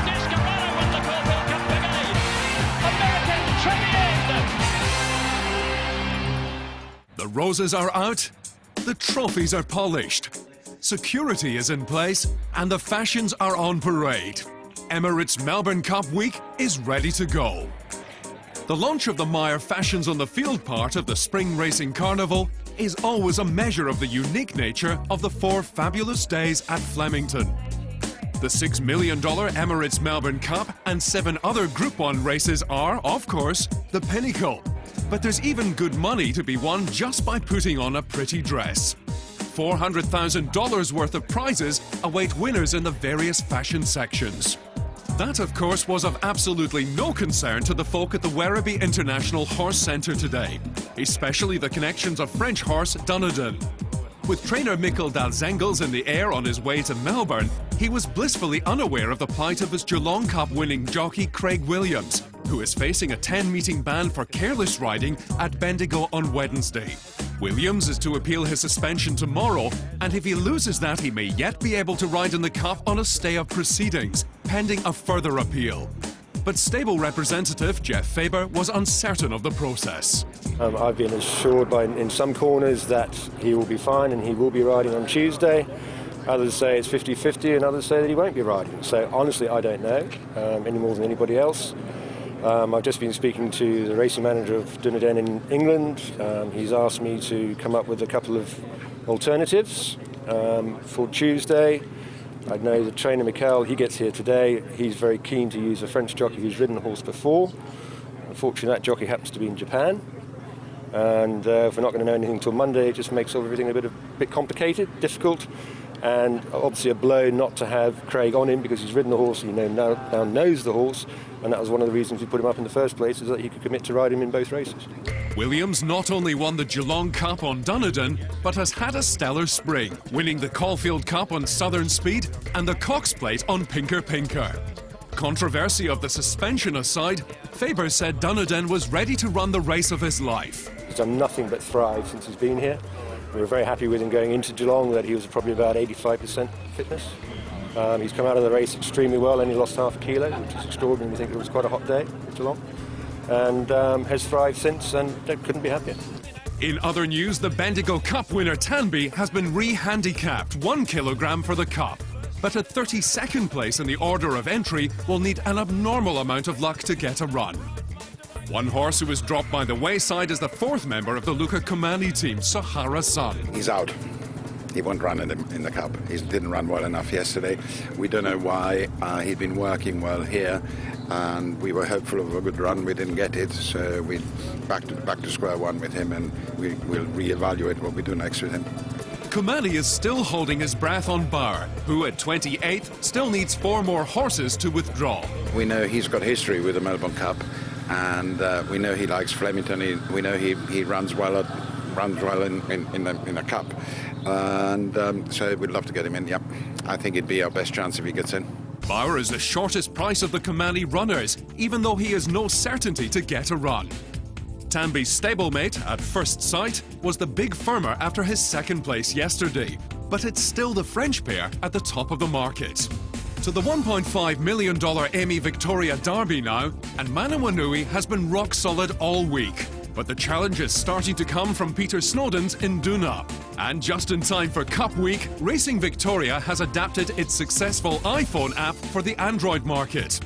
Descarado won the Caulfield Cup again. American Trevor. The roses are out, the trophies are polished, security is in place, and the fashions are on parade. Emirates Melbourne Cup week is ready to go. The launch of the Myer Fashions on the Field part of the Spring Racing Carnival is always a measure of the unique nature of the 4 fabulous days at Flemington. The $6 million Emirates Melbourne Cup and 7 other Group 1 races are, of course, the pinnacle. But there's even good money to be won just by putting on a pretty dress. $400,000 worth of prizes await winners in the various fashion sections. That, of course, was of absolutely no concern to the folk at the Werribee International Horse Centre today, especially the connections of French horse Dunedin. With trainer Mikkel Dalzengels in the air on his way to Melbourne, he was blissfully unaware of the plight of his Geelong Cup winning jockey Craig Williams, who is facing a 10-meeting ban for careless riding at Bendigo on Wednesday. Williams is to appeal his suspension tomorrow, and if he loses that, he may yet be able to ride in the Cup on a stay of proceedings, pending a further appeal. But stable representative Jeff Faber was uncertain of the process. I've been assured in some corners that he will be fine and he will be riding on Tuesday. Others say it's 50-50 and others say that he won't be riding. So honestly, I don't know any more than anybody else. I've just been speaking to the racing manager of Dunedin in England. He's asked me to come up with a couple of alternatives for Tuesday. I know the trainer Mikkel, he gets here today. He's very keen to use a French jockey who's ridden the horse before. Unfortunately, that jockey happens to be in Japan. And if we're not going to know anything until Monday, it just makes everything a bit complicated, difficult. And obviously a blow not to have Craig on him because he's ridden the horse, he now knows the horse, and that was one of the reasons we put him up in the first place, is that he could commit to ride him in both races. Williams not only won the Geelong Cup on Dunedin, but has had a stellar spring, winning the Caulfield Cup on Southern Speed and the Cox Plate on Pinker Pinker. Controversy of the suspension aside, Faber said Dunedin was ready to run the race of his life. He's done nothing but thrive since he's been here. We were very happy with him going into Geelong, that he was probably about 85% fitness. He's come out of the race extremely well, only lost half a kilo, which is extraordinary. We think it was quite a hot day in Geelong. And has thrived since, and couldn't be happier. In other news, the Bendigo Cup winner Tanby has been re-handicapped 1 kilogram for the Cup. But at 32nd place in the order of entry will need an abnormal amount of luck to get a run. One horse who was dropped by the wayside is the 4th member of the Luca Comani team, Sahara Sun. He's out. He won't run in the Cup. He didn't run well enough yesterday. We don't know why. He'd been working well here, and we were hopeful of a good run. We didn't get it, so we back to square one with him, and we'll reevaluate what we do next with him. Comani is still holding his breath on Bauer, who at 28th still needs 4 more horses to withdraw. We know he's got history with the Melbourne Cup, and we know he likes Flemington. We know he runs well in a Cup, and so we'd love to get him in. Yep, I think it'd be our best chance if he gets in. Bauer is the shortest price of the Comani runners, even though he has no certainty to get a run. Tanby's stablemate, at first sight, was the Big Firmer after his 2nd place yesterday, but it's still the French pair at the top of the market. To the $1.5 million Amy Victoria Derby now, and Manawanui has been rock solid all week. But the challenge is starting to come from Peter Snowden's Induna. And just in time for Cup Week, Racing Victoria has adapted its successful iPhone app for the Android market.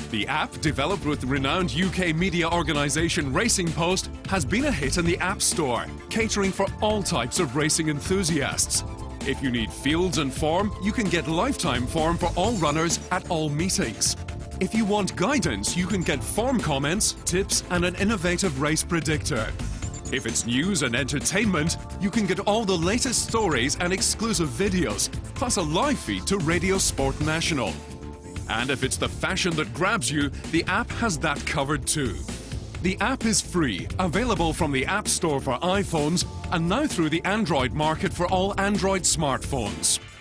The app, developed with renowned UK media organisation Racing Post, has been a hit in the App Store, catering for all types of racing enthusiasts. If you need fields and form, you can get lifetime form for all runners at all meetings. If you want guidance, you can get form comments, tips and an innovative race predictor. If it's news and entertainment, you can get all the latest stories and exclusive videos, plus a live feed to Radio Sport National. And if it's the fashion that grabs you, the app has that covered too. The app is free, available from the App Store for iPhones, and now through the Android market for all Android smartphones.